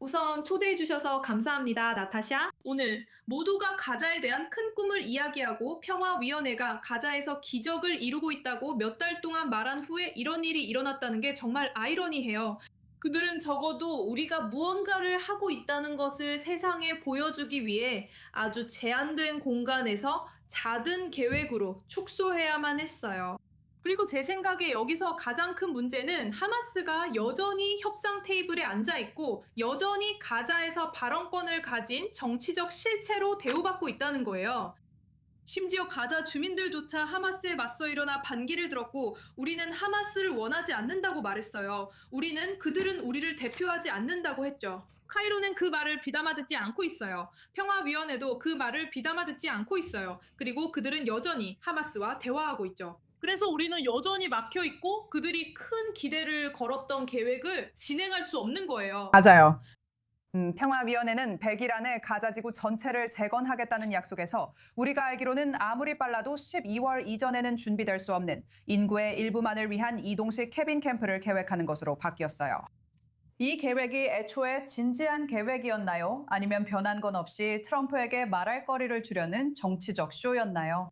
우선 초대해 주셔서 감사합니다, 나타샤. 오늘 모두가 가자에 대한 큰 꿈을 이야기하고 평화위원회가 가자에서 기적을 이루고 있다고 몇 달 동안 말한 후에 이런 일이 일어났다는 게 정말 아이러니해요. 그들은 적어도 우리가 무언가를 하고 있다는 것을 세상에 보여주기 위해 아주 제한된 공간에서 작은 계획으로 축소해야만 했어요. 그리고 제 생각에 여기서 가장 큰 문제는 하마스가 여전히 협상 테이블에 앉아 있고 여전히 가자에서 발언권을 가진 정치적 실체로 대우받고 있다는 거예요. 심지어 가자 주민들조차 하마스에 맞서 일어나 반기를 들었고 우리는 하마스를 원하지 않는다고 말했어요. 그들은 우리를 대표하지 않는다고 했죠. 카이로는 그 말을 귀담아 듣지 않고 있어요. 평화위원회도 그 말을 귀담아 듣지 않고 있어요. 그리고 그들은 여전히 하마스와 대화하고 있죠. 그래서 우리는 여전히 막혀 있고 그들이 큰 기대를 걸었던 계획을 진행할 수 없는 거예요. 맞아요. 평화위원회는 100일 안에 가자지구 전체를 재건하겠다는 약속에서 우리가 알기로는 아무리 빨라도 12월 이전에는 준비될 수 없는 인구의 일부만을 위한 이동식 캐빈 캠프를 계획하는 것으로 바뀌었어요. 이 계획이 애초에 진지한 계획이었나요? 아니면 변한 건 없이 트럼프에게 말할 거리를 주려는 정치적 쇼였나요?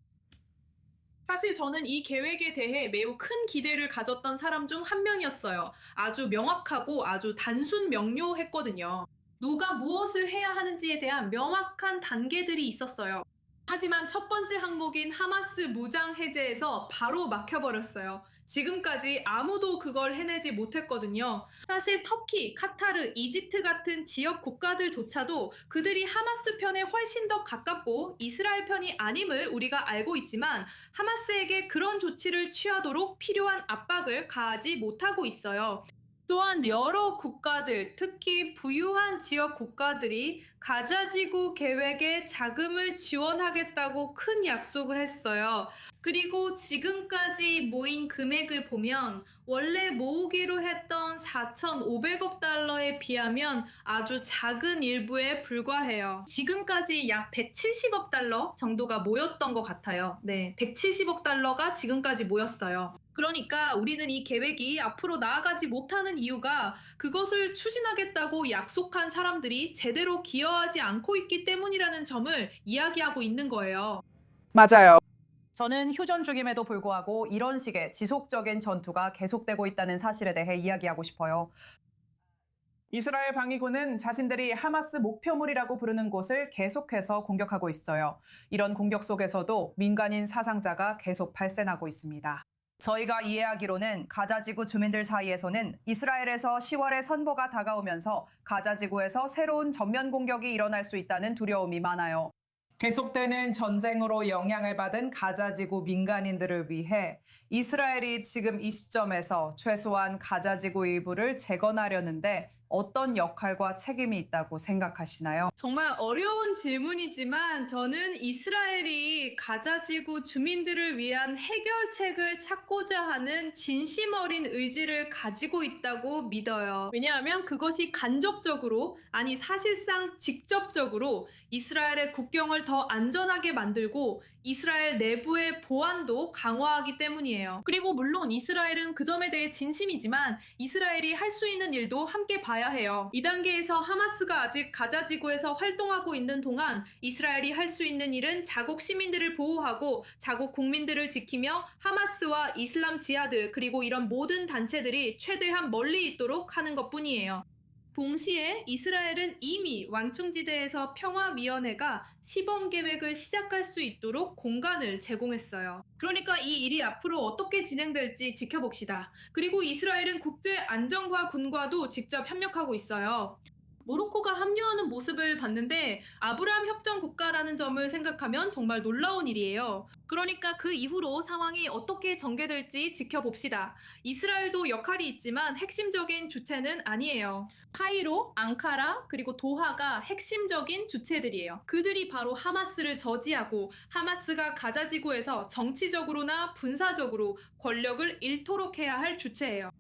사실 저는 이 계획에 대해 매우 큰 기대를 가졌던 사람 중 한 명이었어요. 아주 명확하고 아주 단순 명료했거든요. 누가 무엇을 해야 하는지에 대한 명확한 단계들이 있었어요. 하지만 첫 번째 항목인 하마스 무장 해제에서 바로 막혀버렸어요. 지금까지 아무도 그걸 해내지 못했거든요. 사실 터키, 카타르, 이집트 같은 지역 국가들조차도 그들이 하마스 편에 훨씬 더 가깝고 이스라엘 편이 아님을 우리가 알고 있지만 하마스에게 그런 조치를 취하도록 필요한 압박을 가하지 못하고 있어요. 또한 여러 국가들, 특히 부유한 지역 국가들이 가자지구 계획에 자금을 지원하겠다고 큰 약속을 했어요. 그리고 지금까지 모인 금액을 보면 원래 모으기로 했던 4,500억 달러에 비하면 아주 작은 일부에 불과해요. 지금까지 약 170억 달러 정도가 모였던 것 같아요. 네, 170억 달러가 지금까지 모였어요. 그러니까 우리는 이 계획이 앞으로 나아가지 못하는 이유가 그것을 추진하겠다고 약속한 사람들이 제대로 기여하지 않고 있기 때문이라는 점을 이야기하고 있는 거예요. 맞아요. 저는 휴전 중임에도 불구하고 이런 식의 지속적인 전투가 계속되고 있다는 사실에 대해 이야기하고 싶어요. 이스라엘 방위군은 자신들이 하마스 목표물이라고 부르는 곳을 계속해서 공격하고 있어요. 이런 공격 속에서도 민간인 사상자가 계속 발생하고 있습니다. 저희가 이해하기로는 가자지구 주민들 사이에서는 이스라엘에서 10월에 선거가 다가오면서 가자지구에서 새로운 전면 공격이 일어날 수 있다는 두려움이 많아요. 계속되는 전쟁으로 영향을 받은 가자지구 민간인들을 위해 이스라엘이 지금 이 시점에서 최소한 가자지구 일부를 재건하려는데 어떤 역할과 책임이 있다고 생각하시나요? 정말 어려운 질문이지만 저는 이스라엘이 가자지구 주민들을 위한 해결책을 찾고자 하는 진심 어린 의지를 가지고 있다고 믿어요. 왜냐하면 그것이 간접적으로, 아니 사실상 직접적으로 이스라엘의 국경을 더 안전하게 만들고 이스라엘 내부의 보안도 강화하기 때문이에요. 그리고 물론 이스라엘은 그 점에 대해 진심이지만 이스라엘이 할 수 있는 일도 함께 봐야 해요. 이 단계에서 하마스가 아직 가자 지구에서 활동하고 있는 동안 이스라엘이 할 수 있는 일은 자국 시민들을 보호하고 자국 국민들을 지키며 하마스와 이슬람 지하드 그리고 이런 모든 단체들이 최대한 멀리 있도록 하는 것뿐이에요. 동시에 이스라엘은 이미 완충지대에서 평화위원회가 시범 계획을 시작할 수 있도록 공간을 제공했어요. 그러니까 이 일이 앞으로 어떻게 진행될지 지켜봅시다. 그리고 이스라엘은 국제 안전과 군과도 직접 협력하고 있어요. 모로코가 합류하는 모습을 봤는데 아브라함 협정 국가라는 점을 생각하면 정말 놀라운 일이에요. 그러니까 그 이후로 상황이 어떻게 전개될지 지켜봅시다. 이스라엘도 역할이 있지만 핵심적인 주체는 아니에요. 카이로, 앙카라, 그리고 도하가 핵심적인 주체들이에요. 그들이 바로 하마스를 저지하고 하마스가 가자지구에서 정치적으로나 군사적으로 권력을 잃도록 해야 할 주체예요.